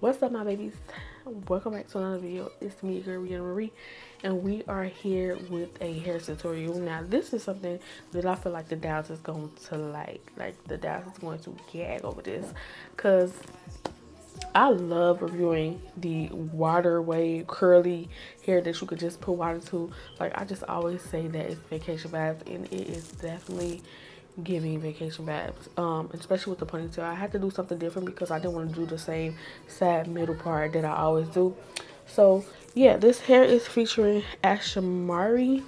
What's up, my babies? Welcome back to another video. It's me, your girl Briana Marie, and we are here with a hair tutorial. Now, this is something that I feel like the Dallas is going to like. The Dallas is going to gag over this, cause I love reviewing the water wave curly hair that you could just put water to. Like, I just always say that it's vacation vibes, and it is definitely giving vacation vibes, especially with the ponytail. I had to do something different because I didn't want to do the same sad middle part that I always do. So yeah, this hair is featuring Ashimary.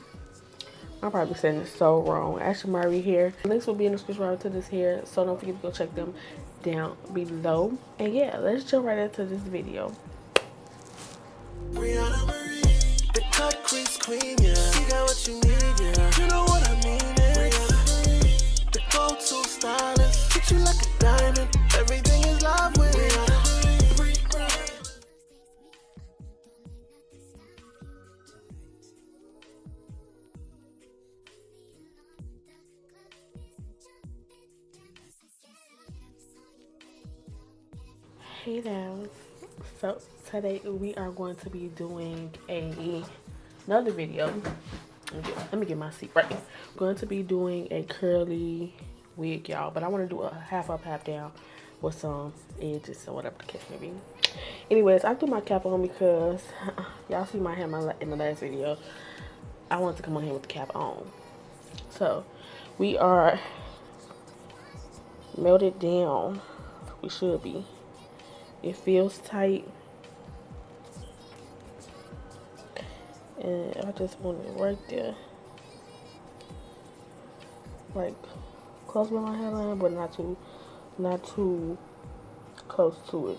I'm probably saying this so wrong. Ashimary Hair. Links will be in the description right to this hair, so don't forget to go check them down below. And yeah, let's jump right into this video. Briana Marie, the cut crease queen, yeah. You got what you need, yeah. You know what I mean, yeah. Briana Marie, the go-to stylist. Treat you like a diamond. Everything is love with Briana Marie. Hey now, so today we are going to be doing another video. Let me get my seat right. I'm going to be doing a curly wig, y'all, but I want to do a half up, half down with some edges or whatever the case may be. Anyways, I threw my cap on because y'all see my hair in the last video. I wanted to come on here with the cap on. So we are melted down. We should be. It feels tight, and I just want it right there, like close by my hairline, but not too close to it.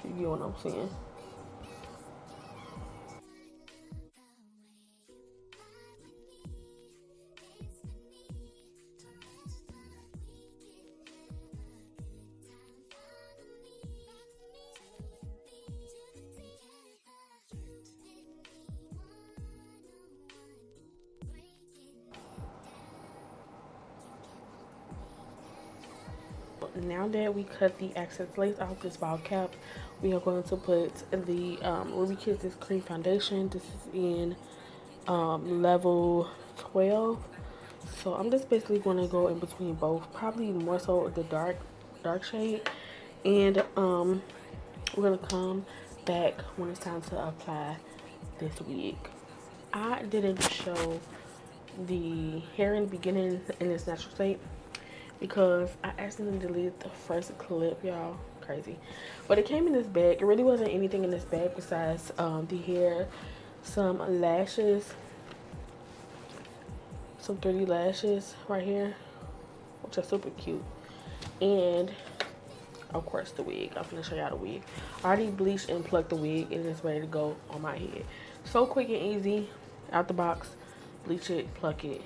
You get what I'm saying? Now that we cut the excess lace off this ball cap, we are going to put the Ruby Kisses cream foundation. This is in level 12. So I'm just basically going to go in between both, probably more so the dark shade, and we're going to come back when it's time to apply this wig. I didn't show the hair in the beginning in its natural state because I accidentally deleted the first clip, y'all. Crazy. But it came in this bag. It really wasn't anything in this bag besides the hair, some lashes, some 3D lashes right here, which are super cute, and of course the wig. I'm gonna show y'all the wig. I already bleached and plucked the wig, and it's ready to go on my head. So quick and easy, out the box. Bleach it, pluck it,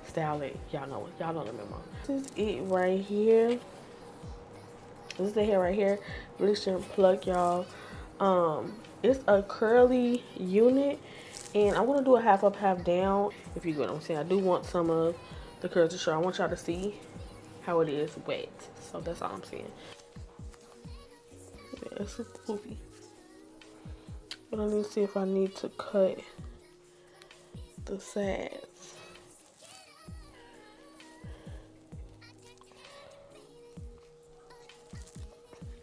style it. Y'all know it. Y'all know the memo. This is it right here. This is the hair right here. Bleach and pluck, y'all. It's a curly unit, and I'm gonna do a half up, half down. If you get what I'm saying, I do want some of the curls to show. I want y'all to see how it is wet. So that's all I'm saying. Yeah, it's super poofy. But I need to see if I need to cut the sides.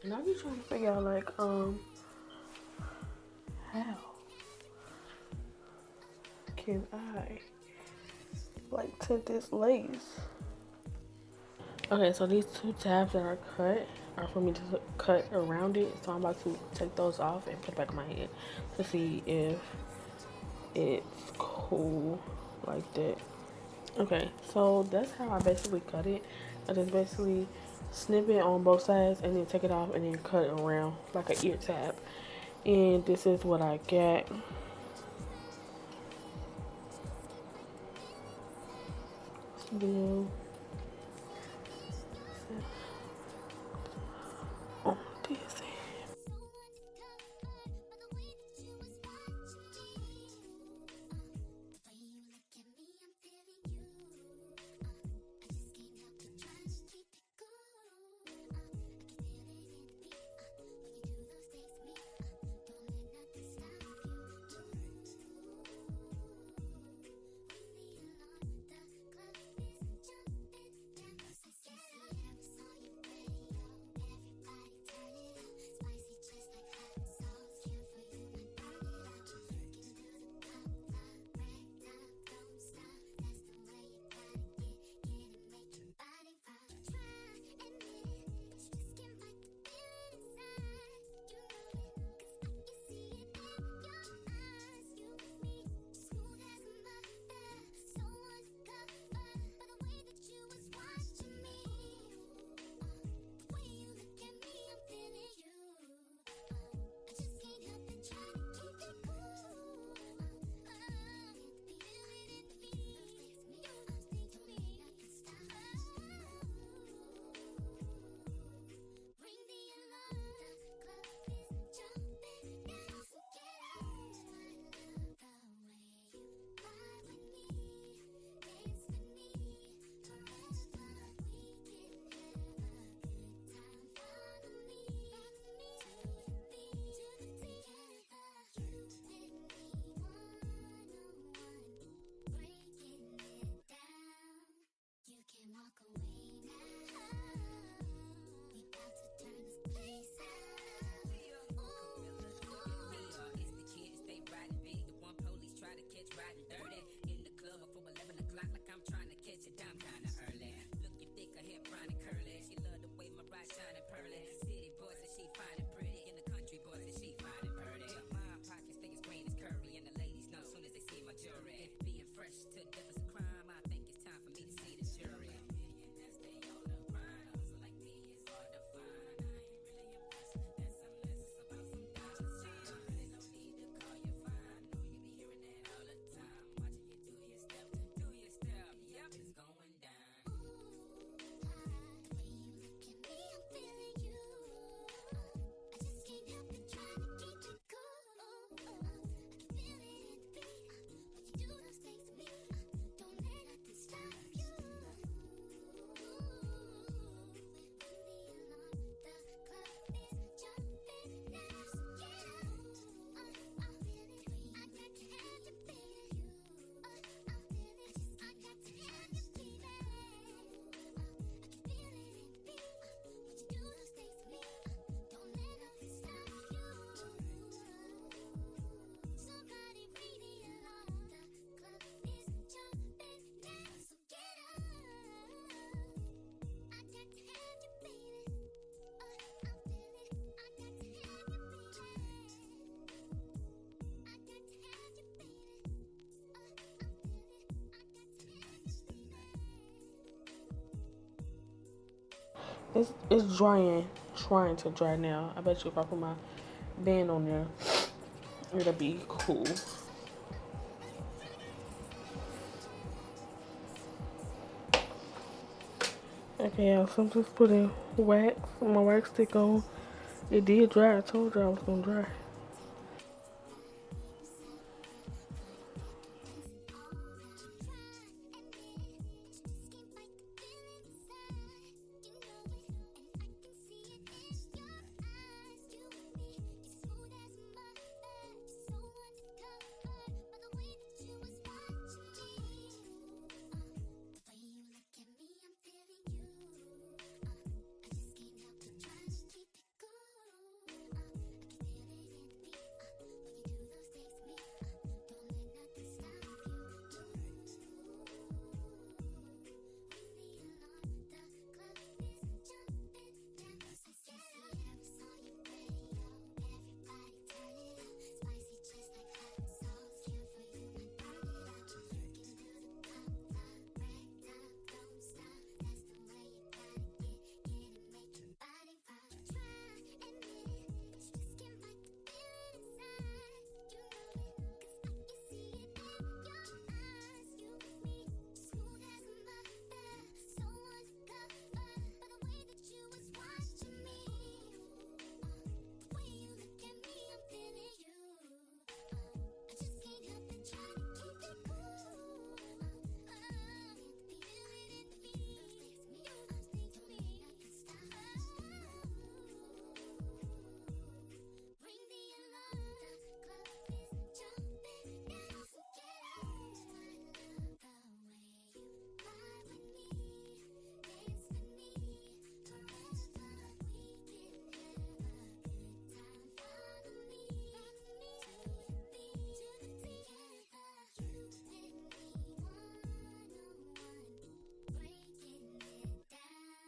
And I be trying to figure out like how can I like tint this lace? Okay, so these two tabs that are cut are for me to cut around it. So I'm about to take those off and put it back in my head to see if it's cool like that. Okay, so that's how I basically cut it. I just basically snip it on both sides and then take it off and then cut it around like an ear tab. And this is what I got. Video. Oh, this. It's trying to dry now. I bet you if I put my band on there, it'll be cool. Okay, y'all, so I'm just putting my wax stick on. It did dry. I told you I was gonna dry.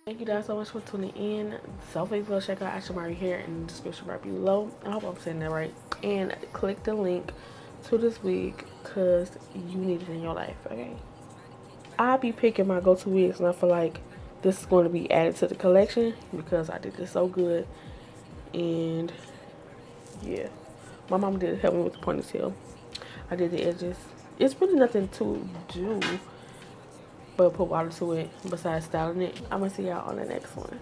Thank you guys so much for tuning in. So please go check out Ashimary Hair in the description bar below. I hope I'm saying that right. And click the link to this wig because you need it in your life, okay? I'll be picking my go-to wigs and I feel like this is going to be added to the collection because I did this so good. And yeah, my mom did help me with the ponytail. I did the edges. It's really nothing to do but put water to it besides styling it. I'm gonna see y'all on the next one.